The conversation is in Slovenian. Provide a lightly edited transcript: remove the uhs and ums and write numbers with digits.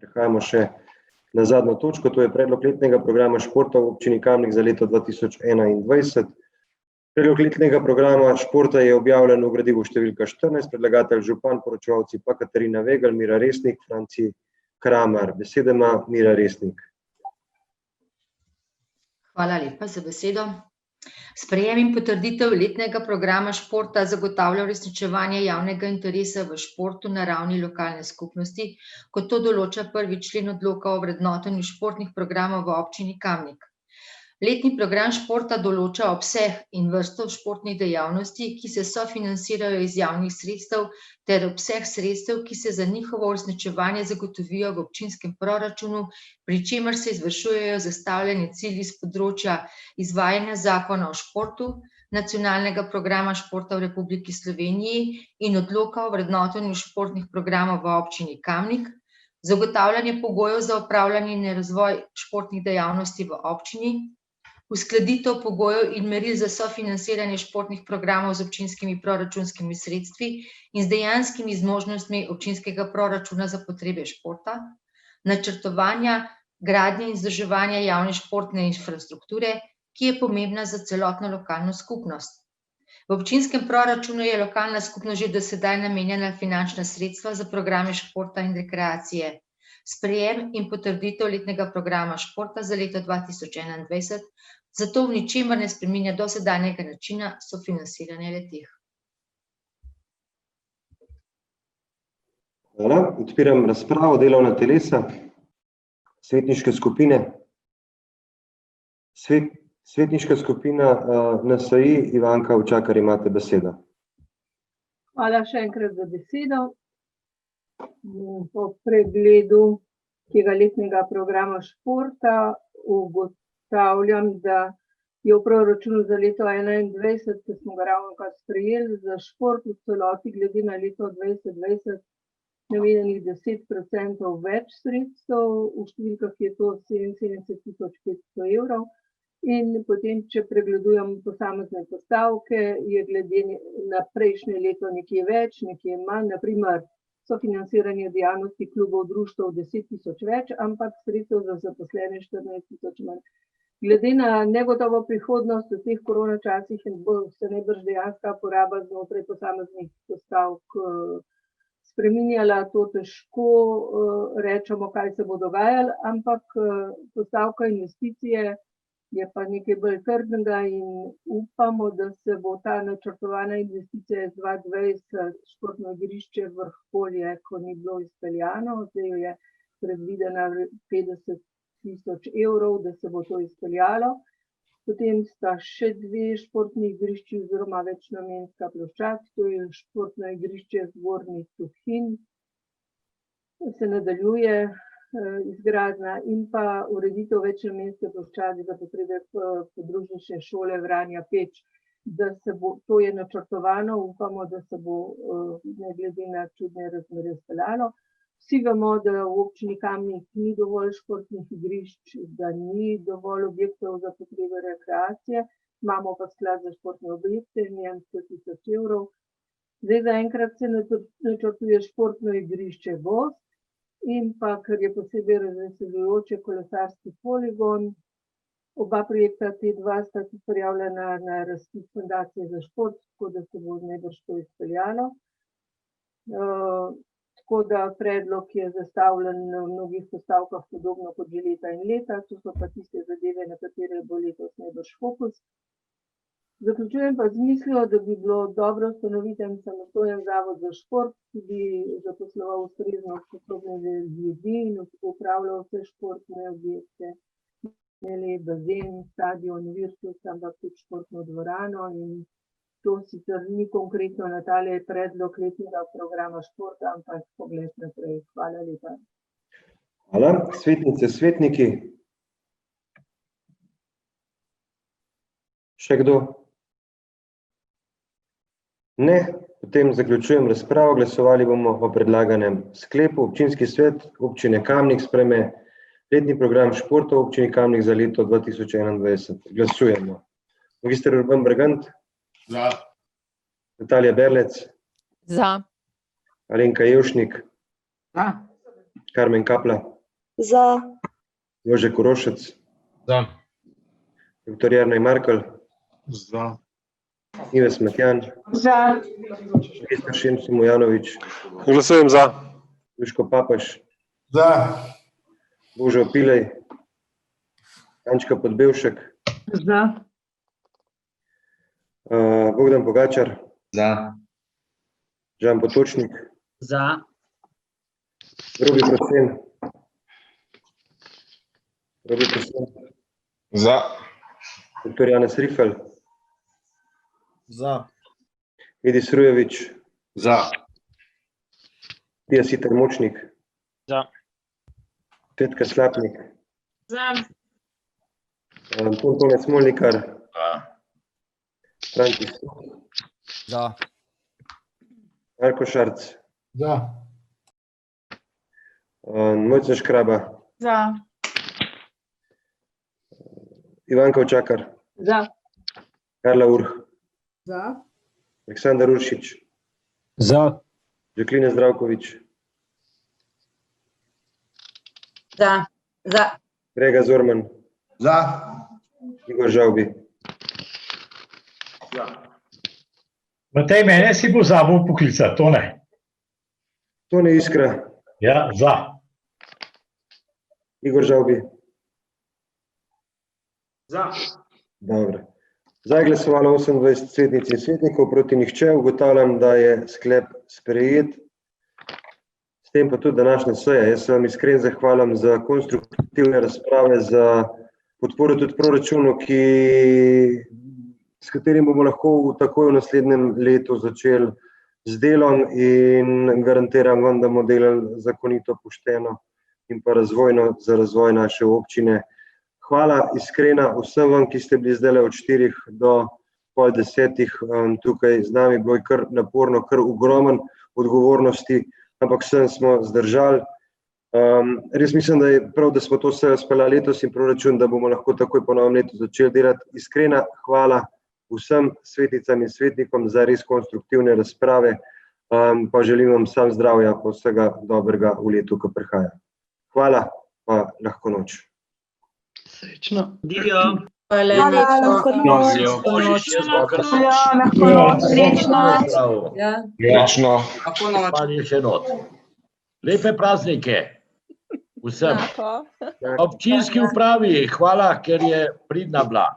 Prehajamo še na zadnjo točko, to je predlog letnega programa športa v občini Kamnik za leto 2021. Predlog letnega programa športa je objavljen v gradivu številka 14, predlagatelj župan, poročevalci pa Katarina Vegelj, Mira Resnik, Franci Kramar. Besedo ima Mira Resnik. Hvala lepa za besedo. Sprejem in potrditev letnega programa športa zagotavlja uresničevanje javnega interesa v športu na ravni lokalne skupnosti, kot to določa 1. člen odloka o vrednotenju športnih programov v občini Kamnik. Letni program športa določa obseg in vrsto športnih dejavnosti, ki se sofinancirajo iz javnih sredstev, ter obseg sredstev, ki se za njihovo uresničevanje zagotovijo v občinskem proračunu, pri čemer se izvršujejo zastavljeni cilji s področja izvajanja zakona o športu, nacionalnega programa športa v Republiki Sloveniji in odloka o vrednotenju športnih programov v občini Kamnik, zagotavljanje pogojev za opravljanje in razvoj športnih dejavnosti v občini, uskladitev pogojev in meril za sofinanciranje športnih programov z občinskimi proračunskimi sredstvi in z dejanskimi zmožnostmi občinskega proračuna za potrebe športa, načrtovanja, gradnje in vzdrževanja javne športne infrastrukture, ki je pomembna za celotno lokalno skupnost. V občinskem proračunu je lokalna skupnost že do sedaj namenjala finančna sredstva za programe športa in rekreacije. Sprejem in potrditev letnega programa športa za leto 2021 zato v ničemer ne spreminja dosedanjega načina sofinanciranja le-teh. Hvala. Odpiram razpravo, delovna telesa, svetniške skupine. Svetniška skupina NSi, Ivanka Učakar, imate besedo. Hvala še enkrat za besedo. Po pregledu tega letnega programa športa ugotavljam, da je v proračunu za leto 2021, ki smo ga ravnokar sprejeli, za šport v celoti glede na leto 2020 namenjenih 10% več sredstev, v številkah je to 77.500 evrov. In potem, če pregledujem posamezne postavke, je glede na prejšnje leto nekje več, nekje manj, na primer sofinanciranje dejavnosti klubov, društev 10.000 več, ampak sredstev za zaposlene 14.000 manj. Glede na negotovo prihodnost v teh koronačasih bo se najbrž dejanska poraba znotraj posameznih postavk spreminjala, to težko rečemo, kaj se bo dogajalo, ampak postavka investicije je pa nekaj bolj trdnega in upamo, da se bo ta načrtovana investicija iz 2020 športno igrišče Vrhpolje, ko ni bilo izpeljano, zdaj je predvidena 50.000 evrov, da se bo to izpeljalo. Potem sta še dve športni igrišči oziroma večnamenska ploščad, to je športno igrišče Zgornji Tuhin, se nadaljuje izgradnja in pa ureditev večnamenske ploščadi za potrebe podružnične šole Vranja Peč, da se bo, to je načrtovano, upamo, da se bo ne glede na čudne razmere izpeljalo. Vsi vemo, da v občini Kamnik ni dovolj športnih igrišč, da ni dovolj objektov za potrebe rekreacije, imamo pa sklad za športne objekte, njem 100.000 evrov. Zdaj zaenkrat se načrtuje športno igrišče Gozd in pa, kar je posebej razveseljujoče, kolesarski poligon. Oba projekta, te dva, sta tudi prijavljena na razpis Fundacije za šport, tako da se bo najbrž to izpeljalo. Tako da predlog je zastavljen na mnogih postavkah podobno kot že leta in leta, to so pa tiste zadeve, na katere bo letos najbrž fokus. Zaključujem pa z mislijo, da bi bilo dobro ustanoviti en samostojen zavod za šport, ki bi zaposloval ustrezno usposobljene ljudi in upravljal vse športne objekte, imeli bazen, stadion, virtus, ampak tudi športno dvorano, in to sicer ni konkretno na tale predlog letnega programa športa, ampak pogled naprej. Hvala lepa. Hvala. Svetnice, svetniki. Še kdo? Ne, potem zaključujem razpravo. Glasovali bomo o predlaganem sklepu. Občinski svet občine Kamnik sprejme letni program športa v občini Kamnik za leto 2021. Glasujemo. Magister Urban Bregant? Za. Natalija Berlec? Za. Alenka Jevšnik? Za. Karmen Kapla, Za. Jože Korošec, Za. dr. Jernej Markelj, Za. Ives Matjan, Za. Mr. Šimci Mujanović, Glasujem za. Duško Papaš, Za. Božo Pilej, Ančka Podbevšek, Za. Bogdan Pogačar, Za. Žan Potočnik, Za. Robi Prosen, Za. dr. Janez Rifel, Za. Edis Rujević, Za. Tija Siter Močnik, Za. Tetka Slapnik, Za. Tone Smolnikar, Franci Za. Marko Šarc, Za. Mojca Škraba, Za. Ivanka Očakar, Za. Karla Urh, Za. Aleksandar Uršič, Za. Žaklina Zdravković, Za. Za. Grega Zorman, Za. Igor Žavbi. Matej, mene si pozabil poklicati, to ne. Tone Iskra, Ja, za. Igor Žavbi. Za. Dobro. Za je glasovalo 28 svetnic in svetnikov, proti nihče. Ugotavljam, da je sklep sprejet. S tem pa tudi današnja seja. Jaz se vam iskren zahvalim za konstruktivne razprave, za podporo tudi proračunu, s katerim bomo lahko takoj v naslednjem letu začeli z delom in garantiram vam, da bomo delali zakonito, pošteno in pa razvojno za razvoj naše občine. Hvala iskrena vsem vam, ki ste bili zdaj od 4 do pol 10 tukaj z nami. Bilo je kar naporno, kar ogromen odgovornosti, ampak vsem smo zdržali. Res mislim, da je prav, da smo to sejo speljali letos in proračun, da bomo lahko takoj po novem letu začeli delati. Iskrena hvala vsem svetnicam in svetnikom za res konstruktivne razprave, pa želim vam sam zdravja pa vsega dobrega v letu, ki prihaja. Hvala, pa lahko noč. Srečno. Dio. Hvala. Lahko noč. Srečno. Srečno. Spali še not. Lepe praznike vsem. Občinski upravi, hvala, ker je pridna bila.